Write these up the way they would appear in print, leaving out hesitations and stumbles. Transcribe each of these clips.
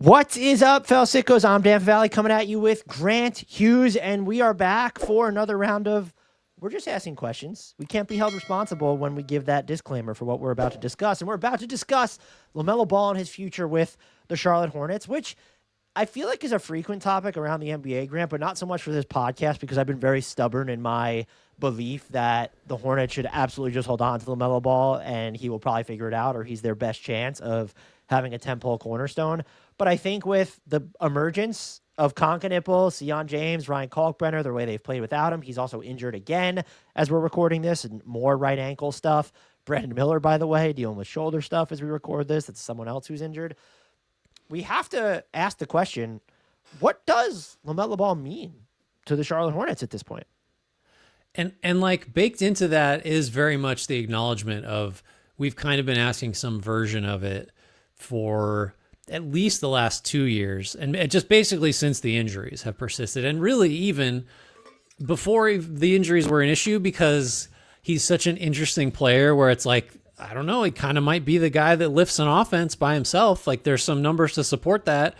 What is up, fellow sickos? I'm Dan Valley coming at you with Grant Hughes, and we are back for another round of We're Just Asking Questions. We can't be held responsible when we give that disclaimer for what we're about to discuss, and we're about to discuss LaMelo Ball and his future with the Charlotte Hornets, which I feel like is a frequent topic around the NBA, Grant, but not so much for this podcast because I've been very stubborn in my belief that the Hornets should absolutely just hold on to LaMelo Ball, and he will probably figure it out, or he's their best chance of having a 10-pole cornerstone. But I think with the emergence of Concanipple, Sion James, Ryan Kalkbrenner, the way they've played without him, he's also injured again as we're recording this, and more right ankle stuff. Brandon Miller, by the way, dealing with shoulder stuff as we record this. It's someone else who's injured. We have to ask the question, what does LaMelo Ball mean to the Charlotte Hornets at this point? And like baked into that is very much the acknowledgement of we've kind of been asking some version of it for at least the last 2 years, and just basically since the injuries have persisted, and really even before the injuries were an issue, because he's such an interesting player where it's like, I don't know, he kind of might be the guy that lifts an offense by himself. Like there's some numbers to support that.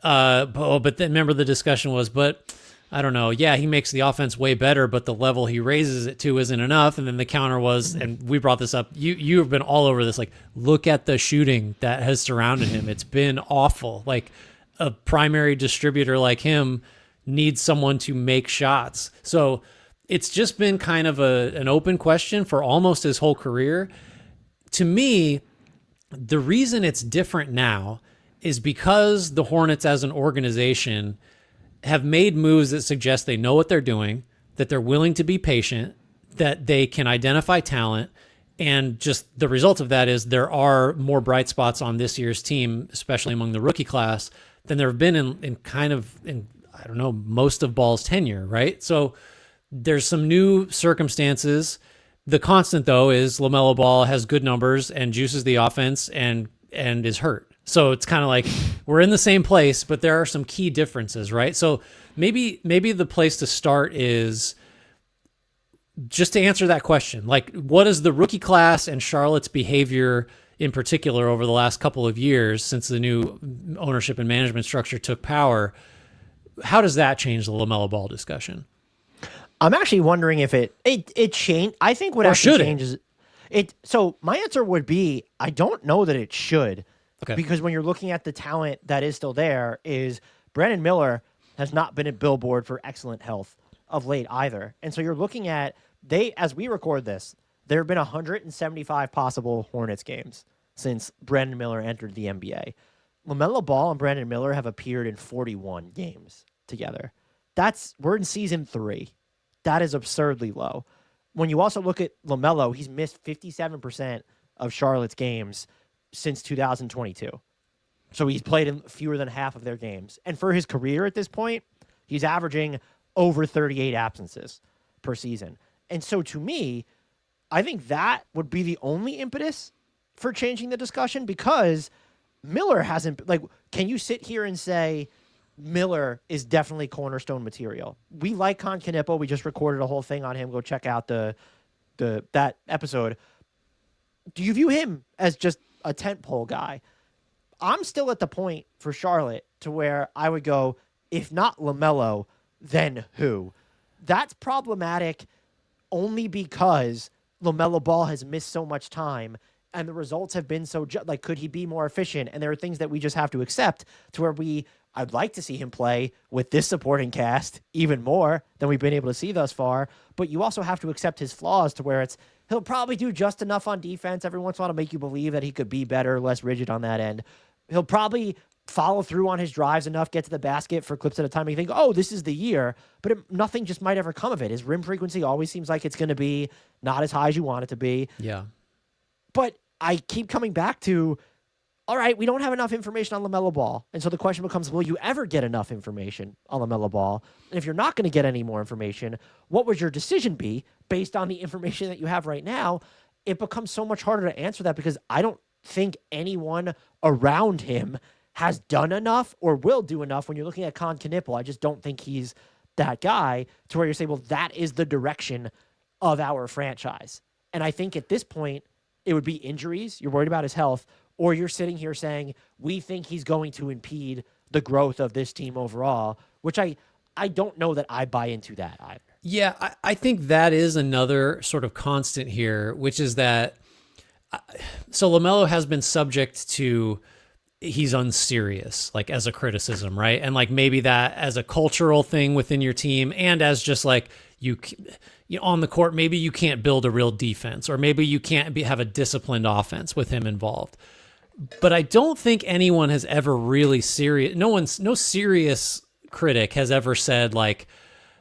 But then remember the discussion was, but I don't know. Yeah, he makes the offense way better, but the level he raises it to isn't enough. And then the counter was, and we brought this up, you have been all over this, like, look at the shooting that has surrounded him. It's been awful. Like a primary distributor like him needs someone to make shots. So it's just been kind of an open question for almost his whole career. To me, the reason it's different now is because the Hornets as an organization have made moves that suggest they know what they're doing, that they're willing to be patient, that they can identify talent. And just the result of that is there are more bright spots on this year's team, especially among the rookie class, than there have been in I don't know, most of Ball's tenure, right? So there's some new circumstances. The constant, though, is LaMelo Ball has good numbers and juices the offense and is hurt. So it's kind of like we're in the same place, but there are some key differences, right? So maybe the place to start is just to answer that question. Like, what is the rookie class and Charlotte's behavior in particular over the last couple of years since the new ownership and management structure took power? How does that change the LaMelo Ball discussion? I'm actually wondering if it changed. I think what actually changes it. So my answer would be, I don't know that it should. Okay. Because when you're looking at the talent that is still there, is Brandon Miller has not been at Billboard for excellent health of late either. And so you're looking at, as we record this, there have been 175 possible Hornets games since Brandon Miller entered the NBA. LaMelo Ball and Brandon Miller have appeared in 41 games together. We're in season 3. That is absurdly low. When you also look at LaMelo, he's missed 57% of Charlotte's games since 2022. So he's played in fewer than half of their games. And for his career at this point, he's averaging over 38 absences per season. And so to me, I think that would be the only impetus for changing the discussion, because Miller hasn't, like, can you sit here and say Miller is definitely cornerstone material? We like Concanippo. We just recorded a whole thing on him. Go check out that episode. Do you view him as just a tentpole guy? I'm still at the point for Charlotte to where I would go, if not LaMelo, then who? That's problematic only because LaMelo Ball has missed so much time and the results have been so, like, could he be more efficient? And there are things that we just have to accept to where I'd like to see him play with this supporting cast even more than we've been able to see thus far. But you also have to accept his flaws to where he'll probably do just enough on defense every once in a while to make you believe that he could be better, less rigid on that end. He'll probably follow through on his drives enough, get to the basket for clips at a time, and you think, oh, this is the year. But nothing just might ever come of it. His rim frequency always seems like it's going to be not as high as you want it to be. Yeah. But I keep coming back to, all right, we don't have enough information on LaMelo Ball. And so the question becomes, will you ever get enough information on LaMelo Ball? And if you're not going to get any more information, what would your decision be based on the information that you have right now? It becomes so much harder to answer that because I don't think anyone around him has done enough or will do enough. When you're looking at Concanippo, I just don't think he's that guy to where you say, well, that is the direction of our franchise. And I think at this point, it would be injuries. You're worried about his health, or you're sitting here saying we think he's going to impede the growth of this team overall, which I don't know that I buy into that either. Yeah, I think that is another sort of constant here, which is that so LaMelo has been subject to he's unserious, like as a criticism, right? And like maybe that as a cultural thing within your team, and as just like you on the court, maybe you can't build a real defense, or maybe you can't have a disciplined offense with him involved. But I don't think anyone has ever really no serious critic has ever said like,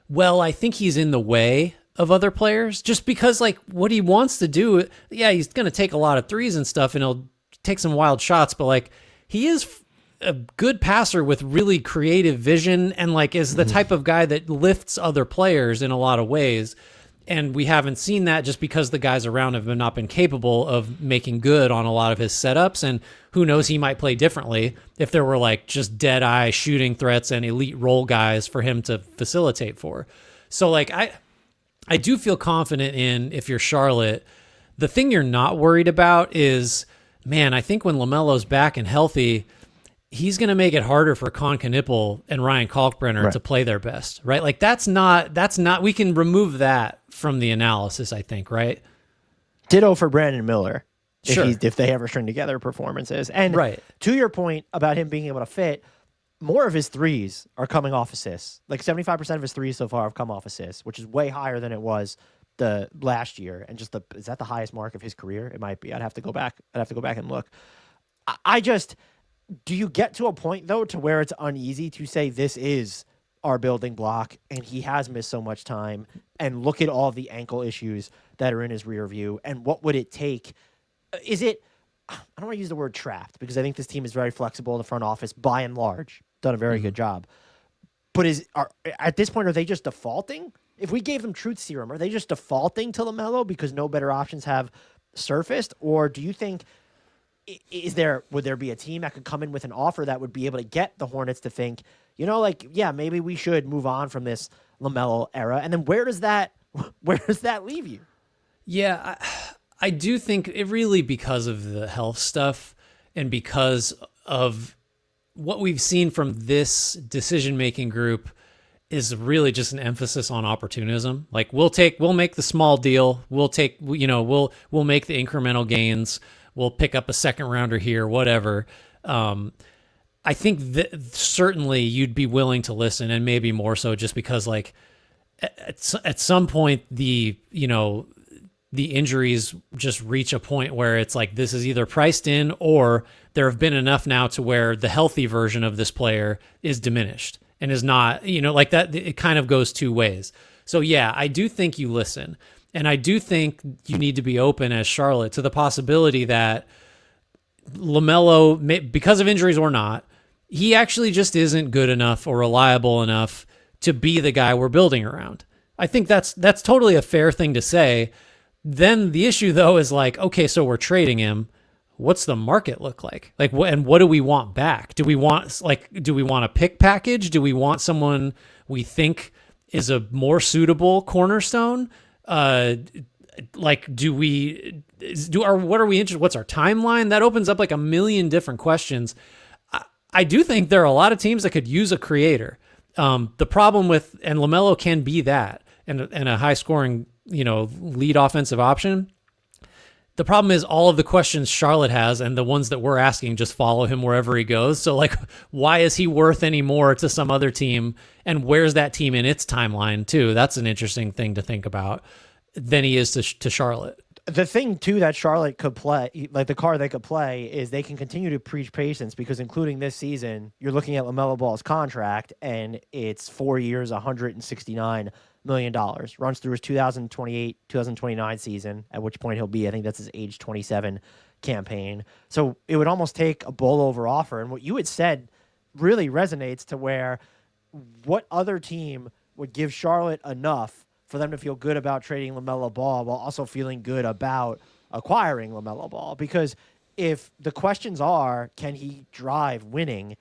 well, I think he's in the way of other players, just because like what he wants to do, yeah, he's going to take a lot of threes and stuff and he'll take some wild shots, but like he is a good passer with really creative vision and like is the type of guy that lifts other players in a lot of ways. And we haven't seen that just because the guys around have not been capable of making good on a lot of his setups. And who knows, he might play differently if there were like just dead eye shooting threats and elite role guys for him to facilitate for. So like, I do feel confident in, if you're Charlotte, the thing you're not worried about is, man, I think when LaMelo's back and healthy, he's going to make it harder for Con Knipple and Ryan Kalkbrenner to play their best, right? Like that's not, we can remove that from the analysis, I think, right? Ditto for Brandon Miller. Sure. If they ever string together performances. And right. To your point about him being able to fit, more of his threes are coming off assists. Like 75% of his threes so far have come off assists, which is way higher than it was the last year. And just is that the highest mark of his career? It might be. I'd have to go back and look. Do you get to a point though to where it's uneasy to say this is our building block and he has missed so much time, and look at all the ankle issues that are in his rear view, and what would it take? Is it, I don't want to use the word trapped because I think this team is very flexible in the front office by and large, done a very good job. But at this point, are they just defaulting? If we gave them truth serum, are they just defaulting to LaMelo because no better options have surfaced? Or do you think, would there be a team that could come in with an offer that would be able to get the Hornets to think, like, yeah, maybe we should move on from this LaMelo era? And then where does that leave you? Yeah, I do think it really, because of the health stuff and because of what we've seen from this decision-making group, is really just an emphasis on opportunism. Like we'll make the small deal. We'll make the incremental gains. We'll pick up a second rounder here, whatever. I think that certainly you'd be willing to listen, and maybe more so just because like at some point the injuries just reach a point where it's like this is either priced in, or there have been enough now to where the healthy version of this player is diminished and is not, like that. It kind of goes two ways. So yeah, I do think you listen. And I do think you need to be open as Charlotte to the possibility that LaMelo, because of injuries or not, he actually just isn't good enough or reliable enough to be the guy we're building around. I think that's totally a fair thing to say. Then the issue though is like, okay, so we're trading him. What's the market look like? Like, what do we want back? Do we want a pick package? Do we want someone we think is a more suitable cornerstone? What are we interested? What's our timeline? That opens up like a million different questions. I do think there are a lot of teams that could use a creator. The problem and LaMelo can be that, and a high scoring, lead offensive option. The problem is all of the questions Charlotte has and the ones that we're asking just follow him wherever he goes. So like, why is he worth any more to some other team? And where's that team in its timeline too? That's an interesting thing to think about than he is to Charlotte. The thing too that Charlotte could play, like the card they could play, is they can continue to preach patience, because including this season, you're looking at LaMelo Ball's contract and it's 4 years, $169 million. Runs through his 2028, 2029 season, at which point he'll be, I think that's his age 27 campaign. So it would almost take a bowl over offer. And what you had said really resonates to where what other team would give Charlotte enough for them to feel good about trading LaMelo Ball while also feeling good about acquiring LaMelo Ball? Because if the questions are, can he drive winning,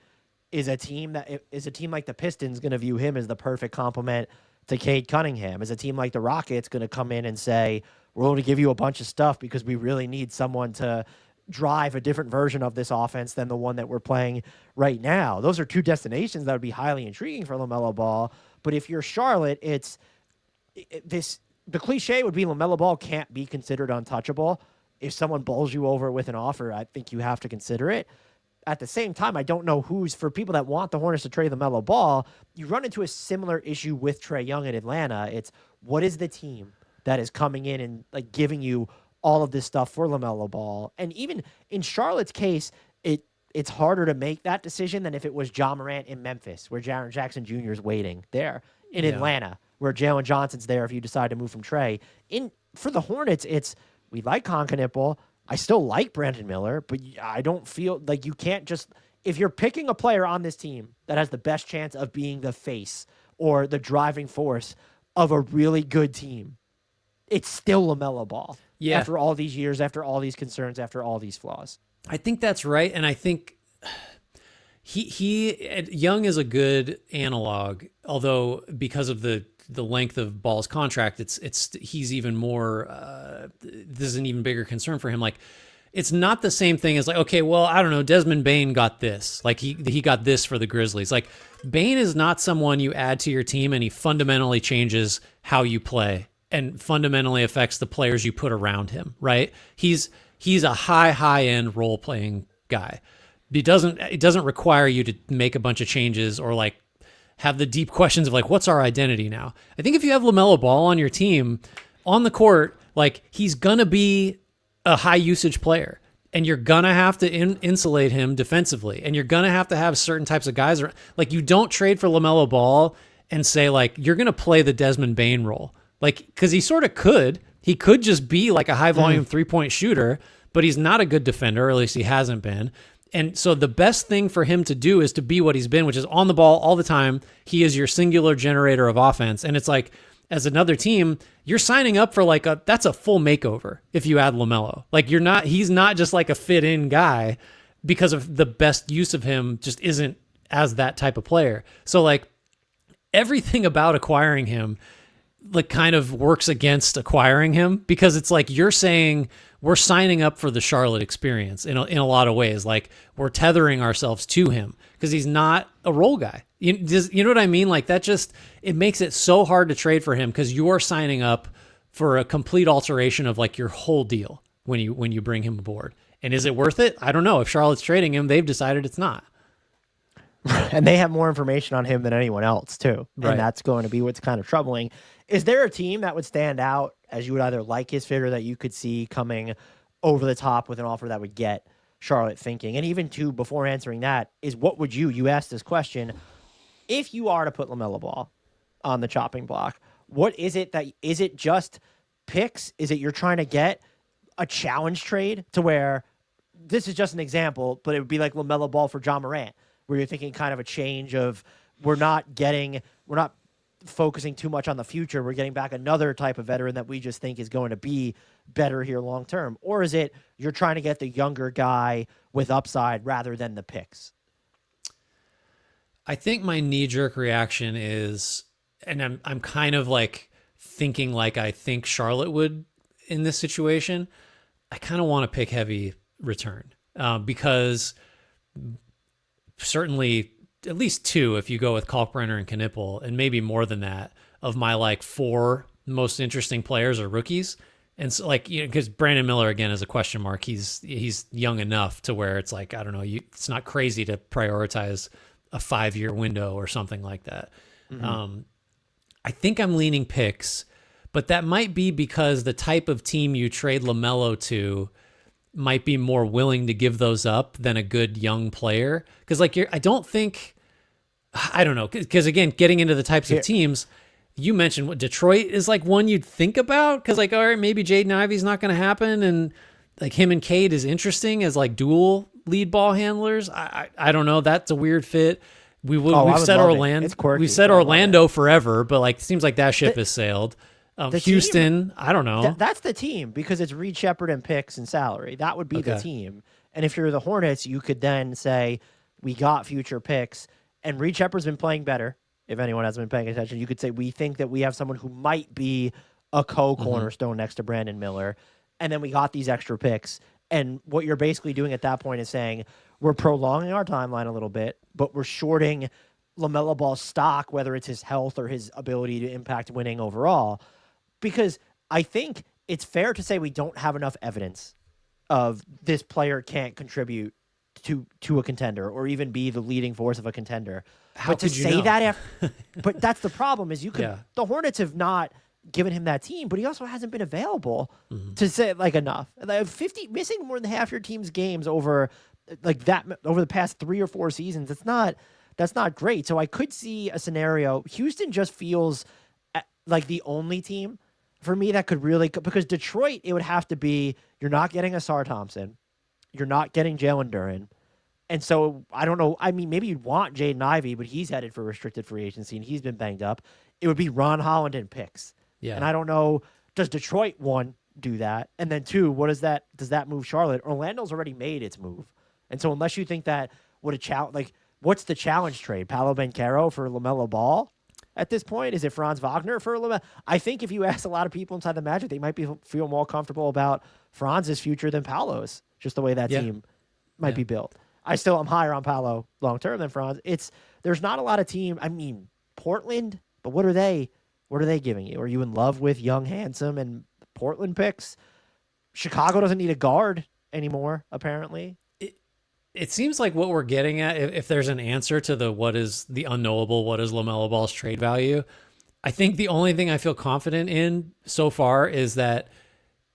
is a team like the Pistons going to view him as the perfect complement to Cade Cunningham? Is a team like the Rockets going to come in and say, we're going to give you a bunch of stuff because we really need someone to drive a different version of this offense than the one that we're playing right now. Those are two destinations that would be highly intriguing for LaMelo Ball. But if you're Charlotte, the cliche would be LaMelo Ball can't be considered untouchable. If someone bowls you over with an offer, I think you have to consider it. At the same time, I don't know for people that want the Hornets to trade LaMelo Ball, you run into a similar issue with Trae Young in Atlanta. It's what is the team that is coming in and like giving you all of this stuff for LaMelo Ball? And even in Charlotte's case, it's harder to make that decision than if it was Ja Morant in Memphis, where Jaren Jackson Jr. is waiting there. In Atlanta, where Jalen Johnson's there if you decide to move from Trae. For the Hornets, we like Concanipple. I still like Brandon Miller, but I don't feel like you can't just – if you're picking a player on this team that has the best chance of being the face or the driving force of a really good team, it's still LaMelo Ball. Yeah. After all these years, after all these concerns, after all these flaws. I think that's right, and I think Young is a good analog, although because of the length of Ball's contract, he's even more. This is an even bigger concern for him. Like, it's not the same thing as like, okay, well, I don't know, Desmond Bane got this. Like he got this for the Grizzlies. Like Bane is not someone you add to your team and he fundamentally changes how you play and fundamentally affects the players you put around him. Right? He's a high end role playing guy. It doesn't require you to make a bunch of changes or like have the deep questions of like, what's our identity now? I think if you have LaMelo Ball on your team on the court, like he's going to be a high usage player and you're going to have to insulate him defensively. And you're going to have certain types of guys. Like you don't trade for LaMelo Ball and say like, you're going to play the Desmond Bane role. Like, cause he sort of could, he could just be like a high volume 3-point shooter, but he's not a good defender, or at least he hasn't been. And so the best thing for him to do is to be what he's been, which is on the ball all the time. He is your singular generator of offense. And it's like, as another team, you're signing up for that's a full makeover if you add LaMelo. Like he's not just like a fit in guy because of the best use of him just isn't as that type of player. So like everything about acquiring him like kind of works against acquiring him because it's like you're saying we're signing up for the Charlotte experience in a lot of ways. Like we're tethering ourselves to him because he's not a role guy. You know what I mean? Like that it makes it so hard to trade for him because you're signing up for a complete alteration of like your whole deal when you bring him aboard. And is it worth it? I don't know. If Charlotte's trading him, they've decided it's not. And they have more information on him than anyone else too. Right. And that's going to be what's kind of troubling. Is there a team that would stand out as you would either like his fit or that you could see coming over the top with an offer that would get Charlotte thinking? And even before answering that, is what would you asked this question, if you are to put LaMelo Ball on the chopping block, what is it is it just picks? Is it you're trying to get a challenge trade to where this is just an example, but it would be like LaMelo Ball for Ja Morant, where you're thinking kind of a change of we're not focusing too much on the future. We're getting back another type of veteran that we just think is going to be better here long term? Or is it you're trying to get the younger guy with upside rather than the picks? I think my knee-jerk reaction is, and I'm kind of like thinking like I think Charlotte would in this situation, I kind of want to pick heavy return because certainly at least two, if you go with Kalkbrenner and Knipple, and maybe more than that, of my like four most interesting players are rookies. And so like, because Brandon Miller, again, is a question mark. He's young enough to where it's like, I don't know, it's not crazy to prioritize a 5-year window or something like that. Mm-hmm. I think I'm leaning picks, but that might be because the type of team you trade LaMelo to might be more willing to give those up than a good young player. Because like I don't know, because again, getting into the types of teams, you mentioned what Detroit is like one you'd think about, because like, all right, maybe Jaden Ivey's not going to happen, and like him and Cade is interesting as like dual lead ball handlers. I don't know, that's a weird fit. We've said Orlando. We've said Orlando forever, but like seems like that ship has sailed. Houston, I don't know. That's the team because it's Reed Shepherd and picks and salary. That would be the team. And if you're the Hornets, you could then say we got future picks. And Reed Shepherd's been playing better. If anyone hasn't been paying attention, you could say we think that we have someone who might be a co-cornerstone next to Brandon Miller. And then we got these extra picks. And what you're basically doing at that point is saying we're prolonging our timeline a little bit, but we're shorting LaMelo Ball's stock, whether it's his health or his ability to impact winning overall. Because I think it's fair to say we don't have enough evidence of this player can't contribute to a contender or even be the leading force of a contender. How but to could you say know? that but that's the problem is Yeah. the Hornets have not given him that team, but he also hasn't been available to say like enough. Like 50 missing more than half your team's games over like that over the past 3 or 4 seasons. That's not great. So I could see a scenario. Houston just feels like the only team for me that could really, because Detroit, it would have to be you're not getting Asar Thompson, you're not getting Jalen Duren. And so I don't know. I mean, maybe you'd want Jaden Ivey, but he's headed for restricted free agency and he's been banged up. It would be Ron Holland and picks. Yeah. And I don't know, does Detroit, one, do that? And then two, does that move Charlotte? Orlando's already made its move. And so unless you think that what's the challenge trade? Paolo Banchero for LaMelo Ball at this point? Is it Franz Wagner for LaMelo? I think if you ask a lot of people inside the Magic, they might feel more comfortable about Franz's future than Paolo's, just the way that team might be built. I'm higher on Paolo long term than Franz. There's not a lot of team. I mean, Portland, but what are they? What are they giving you? Are you in love with young, handsome, and Portland picks? Chicago doesn't need a guard anymore, apparently. It seems like what we're getting at, if there's an answer to what is the unknowable, what is LaMelo Ball's trade value, I think the only thing I feel confident in so far is that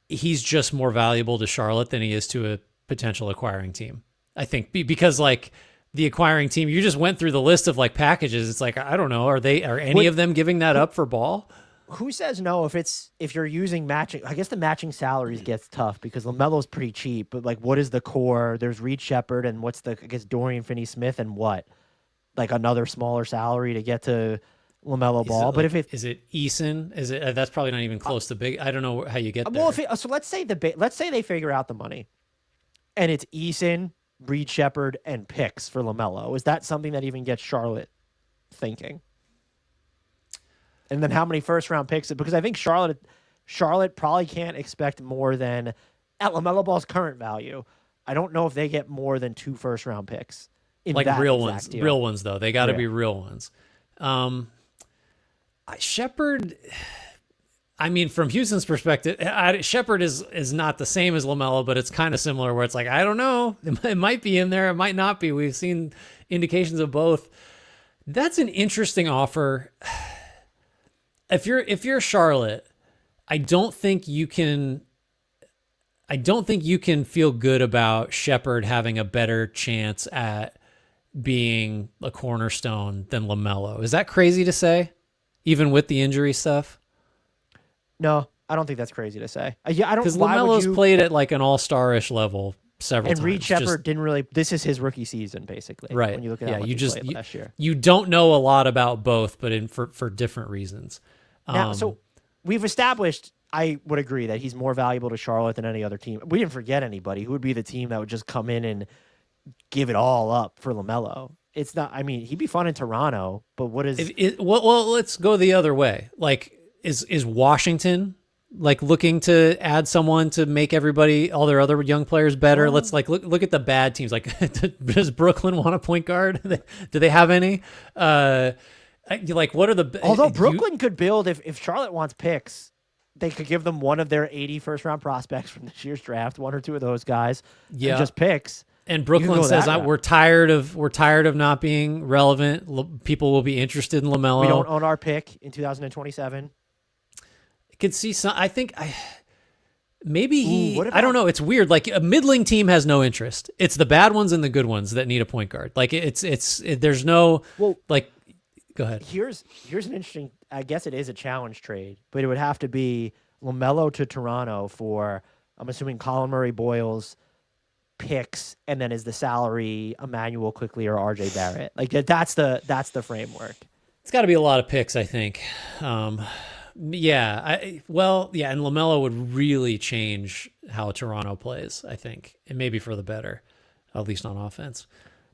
he's just more valuable to Charlotte than he is to a potential acquiring team. I think because like the acquiring team, you just went through the list of like packages. It's like, I don't know. Are any of them giving that up for Ball? Who says no if you're using matching? I guess the matching salaries gets tough because LaMelo's pretty cheap, but like what is the core? There's Reed Shepherd and I guess Dorian Finney-Smith and what? Like another smaller salary to get to LaMelo Ball. But is it Eason? Is it that's probably not even close to big. I don't know how you get there. Well, so let's say they figure out the money and it's Eason, Reed Shepherd, and picks for LaMelo. Is that something that even gets Charlotte thinking? And then how many first-round picks? Because I think Charlotte probably can't expect more than, at LaMelo Ball's current value, I don't know if they get more than 2 first-round picks. Like real ones. Deal. Real ones, though. They got to be real ones. Shepherd, I mean, from Houston's perspective, Shepherd is not the same as LaMelo, but it's kind of similar where it's like, I don't know. It might be in there. It might not be. We've seen indications of both. That's an interesting offer. If you're Charlotte, I don't think you can feel good about Shepherd having a better chance at being a cornerstone than LaMelo. Is that crazy to say, even with the injury stuff? No, I don't think that's crazy to say. I don't, because LaMelo's played at like an all-star-ish level several times. And Reed Shepherd didn't really. This is his rookie season, basically. Right. When you look at how much he played last year, you don't know a lot about both, but for different reasons. Now, so we've established, I would agree that he's more valuable to Charlotte than any other team. We didn't forget anybody. Who would be the team that would just come in and give it all up for LaMelo? It's not. I mean, he'd be fun in Toronto, but what is? Well, let's go the other way. Like, is Washington like looking to add someone to make all their other young players better? Well, let's like look at the bad teams. Like, does Brooklyn want a point guard? Do they have any? Like, what are the? Although Brooklyn could build if Charlotte wants picks, they could give them one of their 80 first-round prospects from this year's draft, 1 or 2 of those guys, and just picks. And Brooklyn says, "We're tired of not being relevant. People will be interested in LaMelo. We don't own our pick in 2027." I could see some. I think maybe I don't know. It's weird. Like a middling team has no interest. It's the bad ones and the good ones that need a point guard. Like there's no like. Go ahead. Here's an interesting. I guess it is a challenge trade, but it would have to be LaMelo to Toronto for, I'm assuming, Colin Murray, Boyles, picks, and then is the salary Emmanuel Quickley or RJ Barrett? Like that's the framework. It's got to be a lot of picks, I think. And LaMelo would really change how Toronto plays, I think, and maybe for the better, at least on offense.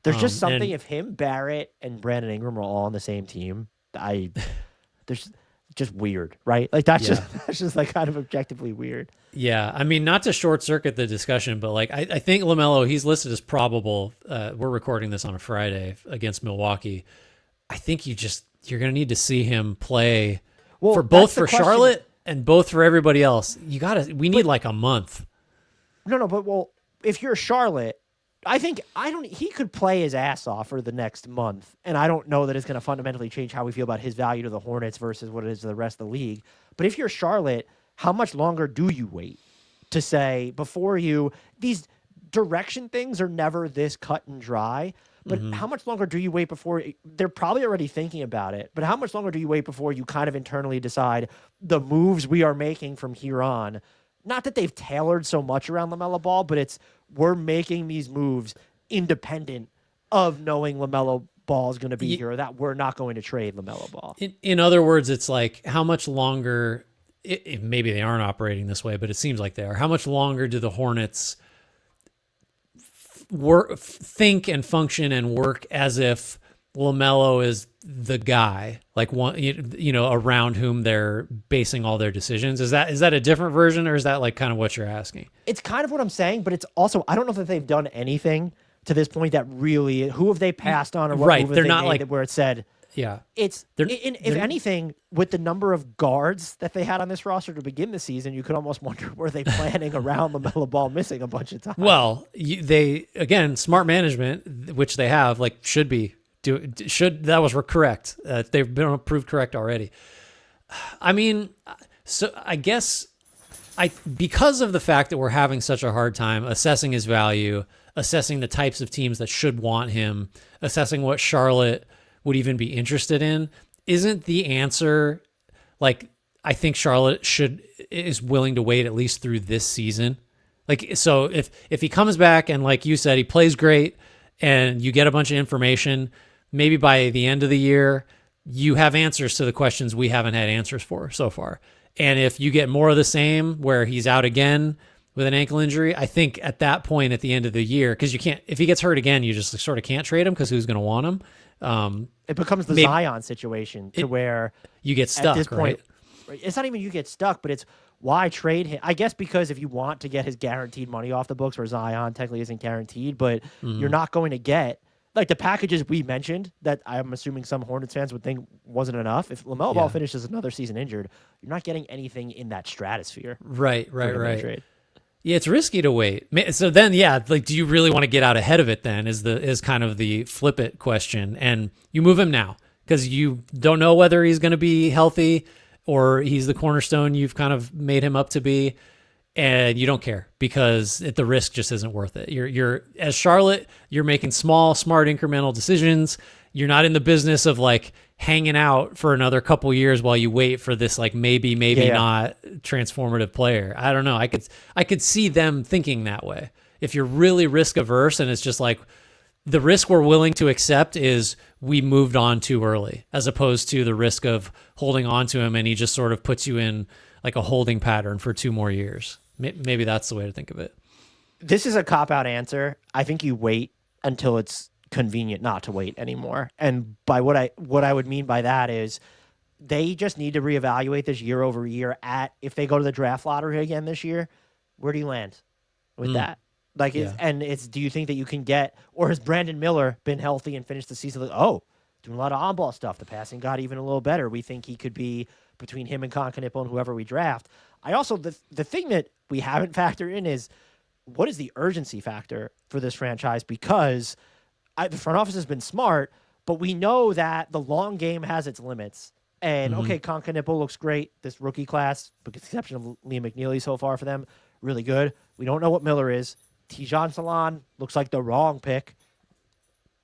There's just something if him, Barrett, and Brandon Ingram are all on the same team. just weird, right? Like that's just like kind of objectively weird. Yeah, I mean, not to short circuit the discussion, but like I think LaMelo, he's listed as probable. We're recording this on a Friday against Milwaukee. I think you're going to need to see him play for both for Charlotte and both for everybody else. We need like a month. No, but if you're Charlotte, he could play his ass off for the next month, and I don't know that it's going to fundamentally change how we feel about his value to the Hornets versus what it is to the rest of the league. But if you're Charlotte, how much longer do you wait to say these direction things are never this cut and dry, but how much longer do you wait before they're probably already thinking about it, but how much longer do you wait before you kind of internally decide the moves we are making from here on? Not that they've tailored so much around LaMelo Ball, but we're making these moves independent of knowing LaMelo Ball is going to be here, or that we're not going to trade LaMelo Ball. In other words, it's like how much longer, maybe they aren't operating this way, but it seems like they are. How much longer do the Hornets think and function and work as if LaMelo is the guy, like one, around whom they're basing all their decisions? Is that a different version, or is that like kind of what you're asking? It's kind of what I'm saying, but it's also, I don't know that they've done anything to this point that really, who have they passed on, or what move they're they not made like where it said, yeah, if anything, with the number of guards that they had on this roster to begin the season, you could almost wonder, were they planning around LaMelo Ball missing a bunch of times? Well, smart management, which they have, like that was correct. They've been proved correct already. I mean, so I guess because of the fact that we're having such a hard time assessing his value, assessing the types of teams that should want him, assessing what Charlotte would even be interested in, isn't the answer like, I think Charlotte is willing to wait at least through this season? Like, so if he comes back and, like you said, he plays great and you get a bunch of information, maybe by the end of the year, you have answers to the questions we haven't had answers for so far. And if you get more of the same where he's out again with an ankle injury, I think at that point at the end of the year, because if he gets hurt again, you just sort of can't trade him because who's going to want him? It becomes the Zion situation where you get stuck, at this point, right? It's not even you get stuck, but it's why trade him? I guess because if you want to get his guaranteed money off the books, where Zion technically isn't guaranteed, but you're not going to get like the packages we mentioned that I'm assuming some Hornets fans would think wasn't enough. If LaMelo Ball finishes another season injured, you're not getting anything in that stratosphere. Right. Yeah, it's risky to wait. So then, like, do you really want to get out ahead of it then is kind of the flip it question. And you move him now because you don't know whether he's going to be healthy or he's the cornerstone you've kind of made him up to be. And you don't care because the risk just isn't worth it. You're as Charlotte, you're making small, smart, incremental decisions. You're not in the business of like hanging out for another couple years while you wait for this like maybe not transformative player. I don't know. I could see them thinking that way. If you're really risk averse and it's just like the risk we're willing to accept is we moved on too early, as opposed to the risk of holding on to him and he just sort of puts you in like a holding pattern for 2 more years. Maybe that's the way to think of it. This is a cop-out answer. I think you wait until it's convenient not to wait anymore. And by what I would mean by that is they just need to reevaluate this year over year if they go to the draft lottery again this year, where do you land with that? Like, do you think that you can get, or has Brandon Miller been healthy and finished the season like, doing a lot of on-ball stuff. The passing got even a little better. We think he could be between him and Concanipo and whoever we draft. I also, the thing that we haven't factored in is what is the urgency factor for this franchise? Because the front office has been smart, but we know that the long game has its limits. And, Concanipo looks great. This rookie class, with the exception of Liam McNeely so far for them, really good. We don't know what Miller is. Tijan Salon looks like the wrong pick.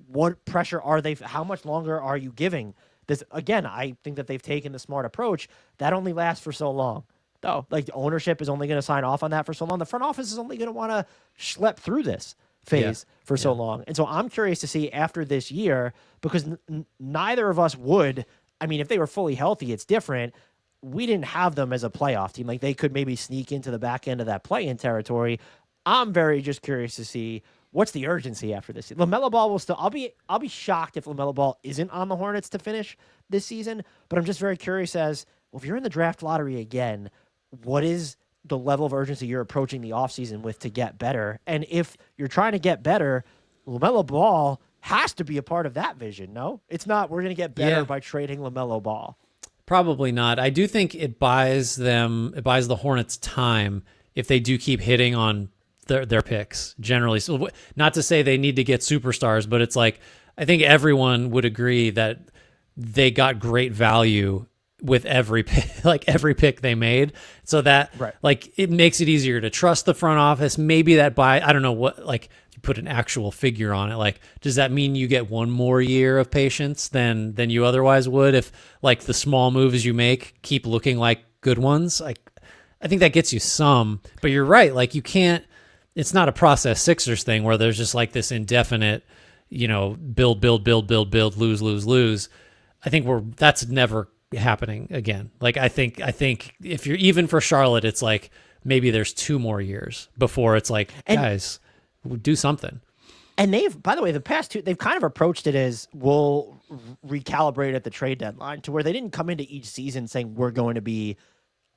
What pressure are they? How much longer are you giving this? Again, I think that they've taken the smart approach. That only lasts for so long, though. Like, the ownership is only going to sign off on that for so long. The front office is only going to want to schlep through this phase for so long. And so I'm curious to see after this year, because neither of us would. I mean, if they were fully healthy, it's different. We didn't have them as a playoff team. Like, they could maybe sneak into the back end of that play-in territory. I'm very just curious to see what's the urgency after this. LaMelo Ball will still. I'll be shocked if LaMelo Ball isn't on the Hornets to finish this season. But I'm just very curious as well, if you're in the draft lottery again, what is the level of urgency you're approaching the offseason with to get better? And if you're trying to get better, LaMelo Ball has to be a part of that vision, no? It's not, we're going to get better by trading LaMelo Ball. Probably not. I do think it buys the Hornets time if they do keep hitting on their picks generally. So not to say they need to get superstars, but it's like, I think everyone would agree that they got great value with every pick, like every pick they made. So that like it makes it easier to trust the front office. Maybe that I don't know what, like you put an actual figure on it. Like, does that mean you get one more year of patience than you otherwise would if like the small moves you make keep looking like good ones? Like, I think that gets you some, but you're right. Like you can't, it's not a process Sixers thing where there's just like this indefinite, build, lose. I think that's never happening again. Like I think if you're even for Charlotte, it's like maybe there's 2 more years before it's like, guys, do something. And by the way, the past 2, they've kind of approached it as we'll recalibrate at the trade deadline, to where they didn't come into each season saying we're going to be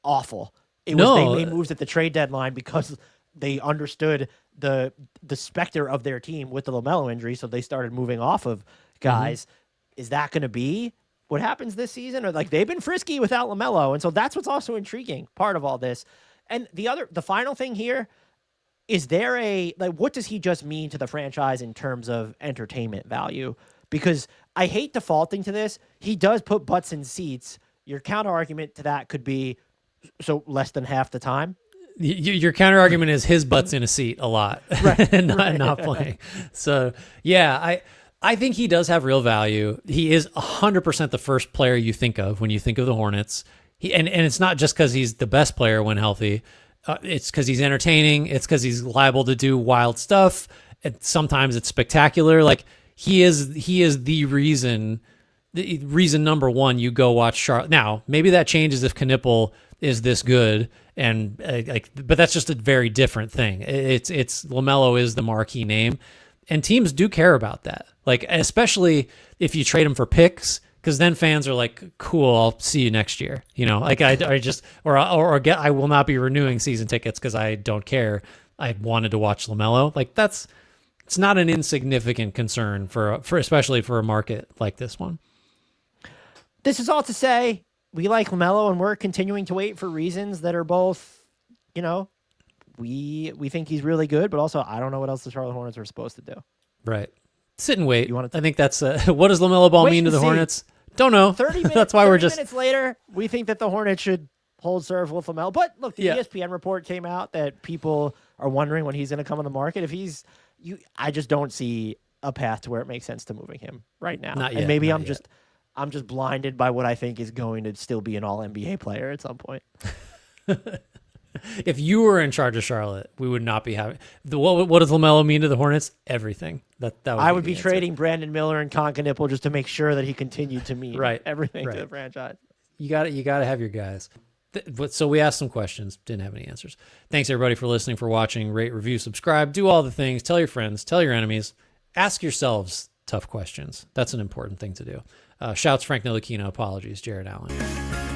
awful. They made moves at the trade deadline because they understood the specter of their team with the LaMelo injury, so they started moving off of guys. Mm-hmm. Is that going to be what happens this season? Or like they've been frisky without LaMelo, and so that's what's also intriguing part of all this. And the final thing here is what does he just mean to the franchise in terms of entertainment value? Because I hate defaulting to this. He does put butts in seats. Your counter argument to that could be, so less than half the time. Your counter argument is his butt's in a seat a lot, right? and not playing. So yeah, I think he does have real value. He is 100% the first player you think of when you think of the Hornets. And it's not just because he's the best player when healthy. It's because he's entertaining. It's because he's liable to do wild stuff. And sometimes it's spectacular. Like he is the reason number one you go watch Charlotte. Now maybe that changes if Knipple is this good, and but that's just a very different thing. It's LaMelo is the marquee name, and teams do care about that. Like especially if you trade him for picks, because then fans are like, "Cool, I'll see you next year." Like I just I will not be renewing season tickets because I don't care. I wanted to watch LaMelo. Like it's not an insignificant concern for especially for a market like this one. This is all to say, we like LaMelo, and we're continuing to wait for reasons that are both, we think he's really good, but also I don't know what else the Charlotte Hornets are supposed to do. Right. Sit and wait. I think that's what does LaMelo Ball mean to the Hornets? Don't know. 30 minutes. That's why we're just minutes later. We think that the Hornets should hold serve with LaMelo. But look, the ESPN report came out that people are wondering when he's going to come on the market. If I just don't see a path to where it makes sense to moving him right now. Not yet, and maybe I'm just blinded by what I think is going to still be an all-NBA player at some point. If you were in charge of Charlotte, we would not be having what does LaMelo mean to the Hornets? Everything. I would be trading Brandon Miller and Con Knipple just to make sure that he continued to mean everything to the franchise. You got to have your guys. So we asked some questions, didn't have any answers. Thanks everybody for listening, for watching, rate, review, subscribe, do all the things, tell your friends, tell your enemies, ask yourselves tough questions. That's an important thing to do. Shouts Frank Ntilikina, apologies, Jared Allen.